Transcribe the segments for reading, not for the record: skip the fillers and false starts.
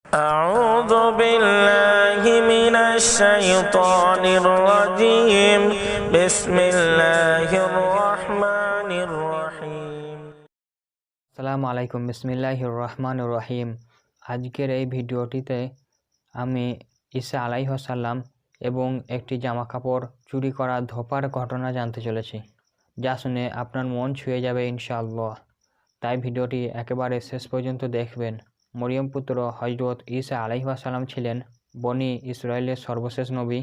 أعوذ بالله من الشيطان الرجيم بسم الله الرحمن الرحيم আসসালামু আলাইকুম বিসমিল্লাহির রহমানির রহিম। আজকের এই ভিডিওটিতে আমি ঈসা আলাইহিস সালাম এবং একটি জামা কাপড় চুরি করা ধোপার ঘটনা জানতে চলেছি, যা শুনে আপনার মন ছুঁয়ে যাবে ইনশাআল্লাহ। তাই ভিডিওটি একেবারে শেষ পর্যন্ত দেখবেন। মরিয়ম পুত্র হযরত ঈসা আলাইহিস সালাম ছিলেন বনি ইসরায়েলের সর্বশেষ নবী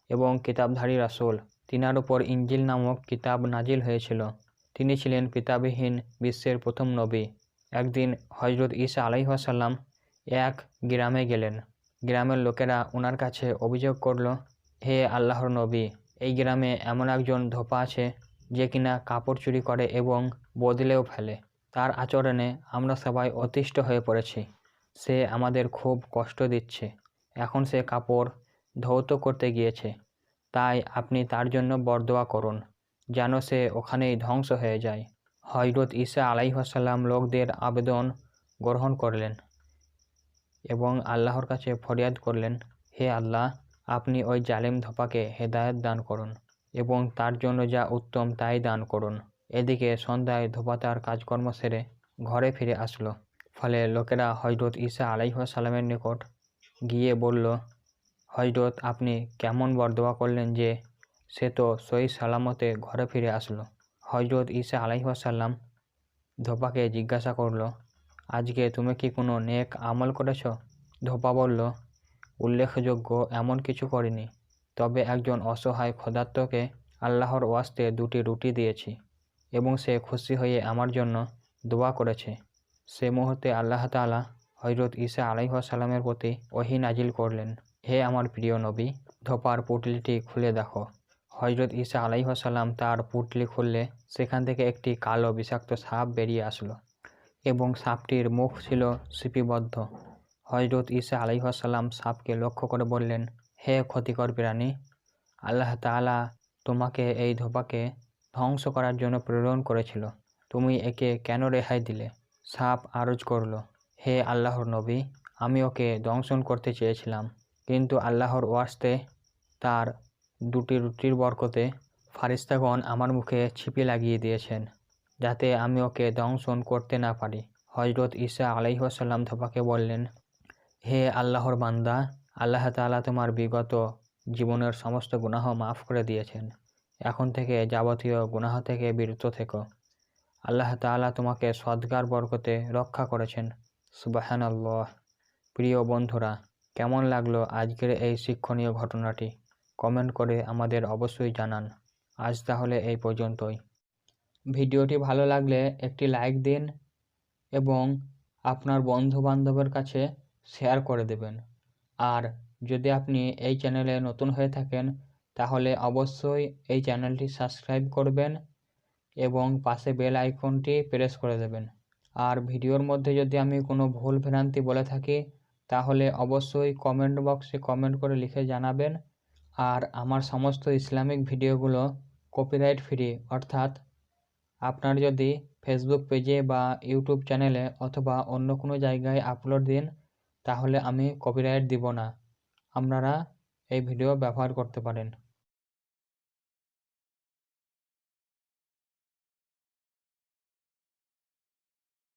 এবং কিতাবধারী রাসূল। তিনার উপর ইনজিল নামক কিতাব নাজিল হয়েছিল। তিনি ছিলেন পিতাবিহীন বিশ্বের প্রথম নবী। একদিন হযরত ঈসা আলাইহিস সালাম এক গ্রামে গেলেন। গ্রামের লোকেরা ওনার কাছে অভিযোগ করল, হে আল্লাহর নবী, এই গ্রামে এমন একজন ধোপা আছে যে কিনা কাপড় চুরি করে এবং বদলেও ফেলে। তার আচরণে আমরা সবাই অতিষ্ঠ হয়ে পড়েছি। সে আমাদের খুব কষ্ট দিচ্ছে। এখন সে কাপড় ধৌত করতে গিয়েছে, তাই আপনি তার জন্য বরদোয়া করুন যেন সে ওখানেই ধ্বংস হয়ে যায়। হযরত ঈসা আলাইহিস সালাম লোকদের আবেদন গ্রহণ করলেন এবং আল্লাহর কাছে ফরিয়াদ করলেন, হে আল্লাহ, আপনি ওই জালিম ধোপাকে হেদায়েত দান করুন এবং তার জন্য যা উত্তম তাই দান করুন। এদিকে সন্ধ্যায় ধোপা তার কাজকর্ম সেরে ঘরে ফিরে আসলো। ফলে লোকেরা হযরত ঈসা আলাইহিস সালামের নিকট গিয়ে বলল, হযরত, আপনি কেমন বরদোয়া করলেন যে সে তো সহি সালামতে ঘরে ফিরে আসলো। হযরত ঈসা আলাইহিস সালাম ধোপাকে জিজ্ঞাসা করল, আজকে তুমি কি কোনো নেক আমল করেছ? ধোপা বলল, উল্লেখযোগ্য এমন কিছু করিনি, তবে একজন অসহায় ক্ষুধার্তকে আল্লাহর ওয়াস্তে 2টি রুটি দিয়েছি এবং সে খুশি হয়ে আমার জন্য দোয়া করেছে। সে মুহূর্তে আল্লাহ তাআলা হযরত ঈসা আলাইহিস সালামের প্রতি ওহী নাজিল করলেন, হে আমার প্রিয় নবী, ধোপার পুঁটলিটি খুলে দেখো। হযরত ঈসা আলাইহিস সালাম তার পুঁটলি খুললে সেখান থেকে একটি কালো বিষাক্ত সাপ বেরিয়ে আসলো এবং সাপটির মুখ ছিল সিপিবদ্ধ। হযরত ঈসা আলাইহিস সালাম সাপকে লক্ষ্য করে বললেন, হে ক্ষতিকর প্রাণী, আল্লাহ তাআলা তোমাকে এই ধোপাকে ধ্বংস করার জন্য প্রেরণ করেছিল, তুমি একে কেন রেহাই দিলে? সাপ আরজ করল, হে আল্লাহর নবী, আমি ওকে দংশন করতে চেয়েছিলাম, কিন্তু আল্লাহর ওয়াস্তে তার 2টি রুটির বরকতে ফারিস্তাগণ আমার মুখে ছিপি লাগিয়ে দিয়েছেন, যাতে আমি ওকে দংশন করতে না পারি। হযরত ঈসা আলাইহিস সালাম ধোপাকে বললেন, হে আল্লাহর বান্দা, আল্লাহ তাআলা তোমার বিগত জীবনের সমস্ত গুনাহ মাফ করে দিয়েছেন। এখন থেকে যাবতীয় গুনাহ থেকে বিরত থেকো। আল্লাহ তাআলা তোমাকে সদকার বরকতে রক্ষা করেছেন। সুবহানাল্লাহ। প্রিয় বন্ধুরা, কেমন লাগলো আজকের এই শিক্ষণীয় ঘটনাটি? কমেন্ট করে আমাদের অবশ্যই জানান। আজ তাহলে এই পর্যন্তই। ভিডিওটি ভালো লাগলে একটি লাইক দিন এবং আপনার বন্ধু-বান্ধবের কাছে শেয়ার করে দেবেন। আর যদি আপনি এই চ্যানেলে নতুন হয়ে থাকেন তাহলে অবশ্যই এই চ্যানেলটি সাবস্ক্রাইব করবেন এবং পাশে বেল আইকনটি প্রেস করে দেবেন। আর ভিডিওর মধ্যে যদি আমি কোনো ভুল ভ্রান্তি বলে থাকি তাহলে অবশ্যই কমেন্ট বক্সে কমেন্ট করে লিখে জানাবেন। আর আমার সমস্ত ইসলামিক ভিডিওগুলো কপিরাইট ফ্রি, অর্থাৎ আপনার যদি ফেসবুক পেজে বা ইউটিউব চ্যানেলে অথবা অন্য কোনো জায়গায় আপলোড দিন তাহলে আমি কপিরাইট দিব না, আপনারা এই ভিডিও ব্যবহার করতে পারেন।